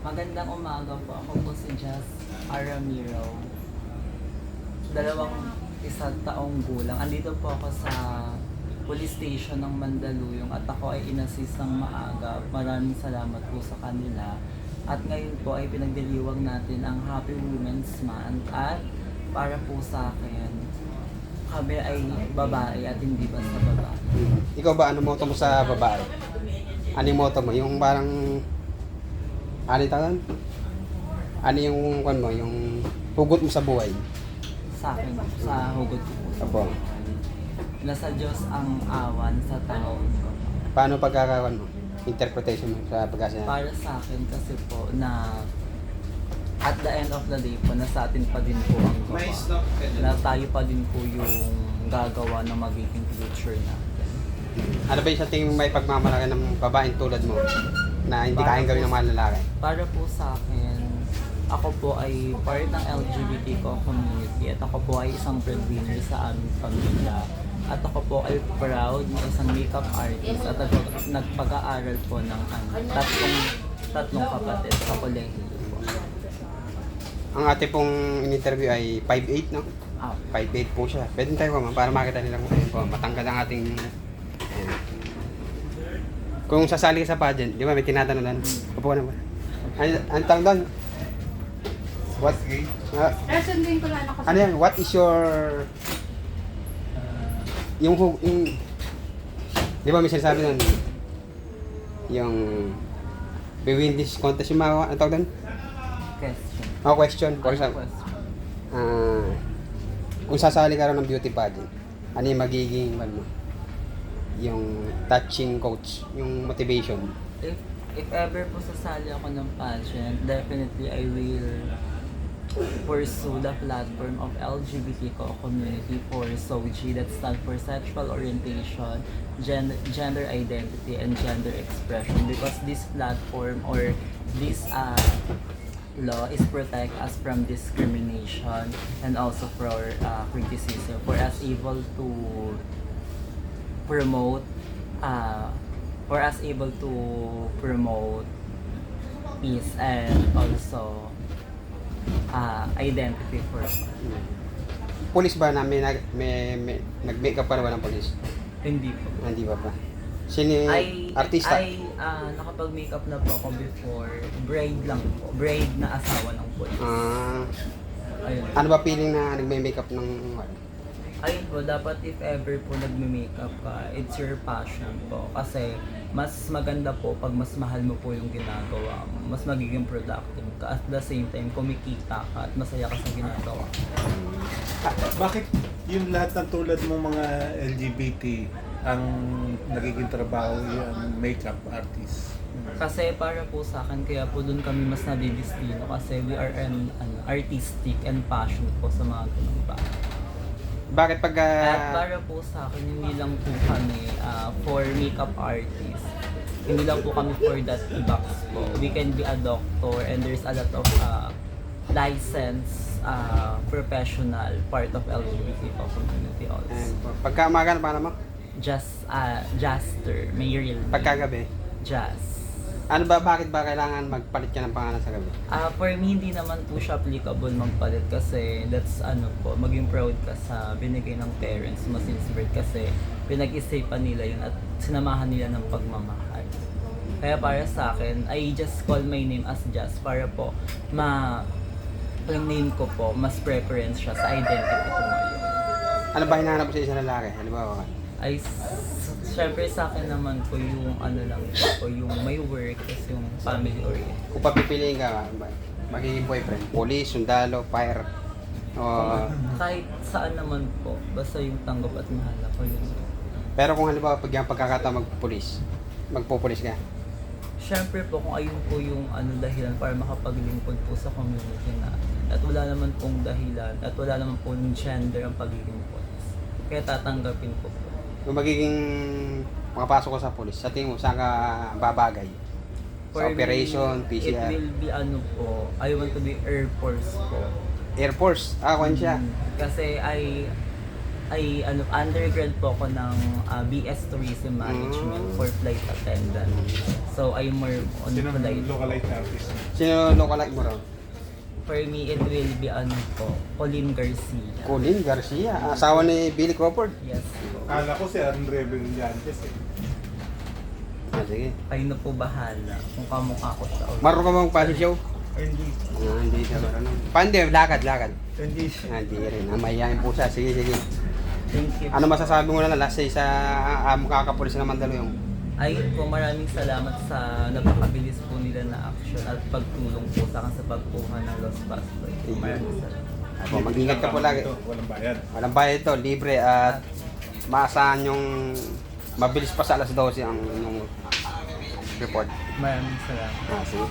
Magandang umaga po. Ako po si Jazz Aramiro. 21 taong gulang. Andito po ako sa police station ng Mandaluyong at ako ay inassist ng maaga. Maraming salamat po sa kanila. At ngayon po ay pinagdiriwang natin ang Happy Women's Month at para po sa akin, kami ay babae at hindi basta babae. Ikaw ba, ano moto mo sa babae? Ano yung moto mo? Yung parang, ano yung tawag? Ano yung, ano mo, yung hugot mo sa buhay? Sa akin, sa hugot ko po. Apo. Nasa Diyos ang awan sa tao. Paano pagkakawan mo? Interpretation mo sa pagkasinabi? Para sa akin kasi po na at the end of the day po, nasa atin pa din po ang gawa. Na tayo pa din po yung gagawa ng magiging future natin. Ano ba yung sa tingin mo may pagmamalaki ng babaeng tulad mo na hindi kayang gawin ng mga lalaki? Para po sa akin, ako po ay part ng LGBT community at ako po ay isang breadwinner sa aming pamilya. At ako po ay proud na isang makeup artist at nagpag-aaral po ng tatlong kapatid sa kolehiyo po. Ang ate pong in-interview ay 5'8", no? 5'8" po siya. Pwede tayo ma'am para makita nila kung ayun po, matangkad ang ating... Ayan. Kung sasali ka sa pageant, di ba may tinatanong doon? Upo ka na ba? Ang tanong doon? What? Sundin ko lang ako. Ano yan? What is your... yung di ba may sinasabi doon? Yung... Bewin this contest yung mga... Ano tawag doon? Question. Question. For example, Question. kung sasali ka rin ng beauty pageant, ano yung magiging ano, yung touching coach, yung motivation? If ever po sasali ako ng pageant, definitely I will pursue the platform of LGBT community for SOGI, that stands for sexual orientation, gender identity, and gender expression, because this platform or this law is protect us from discrimination and also for criticism, for us able to promote peace and also identity for us. Police ba na may nag-makeup pa naman ng police? Hindi po. Hindi ba pa? Sino artista? Nakapag-makeup na po ako before. Bride lang po. Bride na asawa ng police. Ayun. Ano ba feeling na nagme-makeup ng Ayun po, dapat if ever po nagme-makeup ka, it's your passion po. Kasi mas maganda po pag mas mahal mo po yung ginagawa mo. Mas magiging productive ka. At the same time, kumikita ka at masaya ka sa ginagawa. Bakit yung lahat ng tulad mong mga LGBT ang nagiging trabaho yung makeup artist? Kasi para po sa akin, kaya po doon kami mas nadidistino kasi we are an artistic and passion po sa mga ganung bagay. Bakit pag At para po sa akin, hindi lang po kami for makeup artist. Hindi lang po kami for that box po. We can be a doctor and there's a lot of licensed professional part of LGBT community also. pagka umaga para mo? Jaster, may real name. Pagkagabi? Jazz. Ano ba, bakit ba kailangan magpalit ka ng pangalan sa gabi? For me, hindi naman po siya applicable magpalit kasi that's maging proud ka sa binigay ng parents mo since birth kasi pinag-isipan nila yun at sinamahan nila ng pagmamahal. Kaya para sa akin, I just call my name as Jazz para po yung name ko po, mas preference siya sa identity ko ngayon. Ano ba hinahanap mo sa isang lalaki? Halimbawa ka? Syempre sa akin naman po yung yung may work is yung family oriented. Kung papipiliin ka, magiging boyfriend, police, sundalo, fire, Kahit saan naman po, basta yung tanggap at mahal ako yun. pero kung halimbawa pag yung pagkakataon magpupulis ka, Syempre po kung ayun po yung dahilan para makapaglingkod po sa community natin. At wala naman pong dahilan at wala naman pong gender ang pagiging police. Kaya tatanggapin ko po. kung magiging makapasok ko sa pulis, sa tingin mo, saan ka babagay? Sa For operation, me, PCR? It will be I want to be Air Force po. Air Force, kwan siya. Kasi undergrad po ako ng BS Tourism Management for flight attendant. So I'm more on Sino ang flight. localite artist? Sino lookalike mo raw? For me, it will be Colin Garcia. Colin Garcia, asawa ni Billy Crawford. Yes po. Kala ko si Andre Brillantes eh. Sige. Kayo na po bahala kung kamukha ko siya. Maro ka bang pasi show? Hindi. Hindi siya marunong. Pande, lakad. Hindi siya. Hindi rin. Mayayain po siya. Sige. Thank you. Ano masasabi mo na last say sa makakapulis ng Mandaluyong? Ayun po, maraming salamat sa napakabilis po nila na action at pagtulong po sa akin sa pagkuha ng Lost Passport. Maraming salamat. Ako, mag-ingat ka po lagi. Walang bayad. Walang bayad ito, libre at maasahan yung mabilis pa sa alas 12 ang report. Maraming salamat. Sige.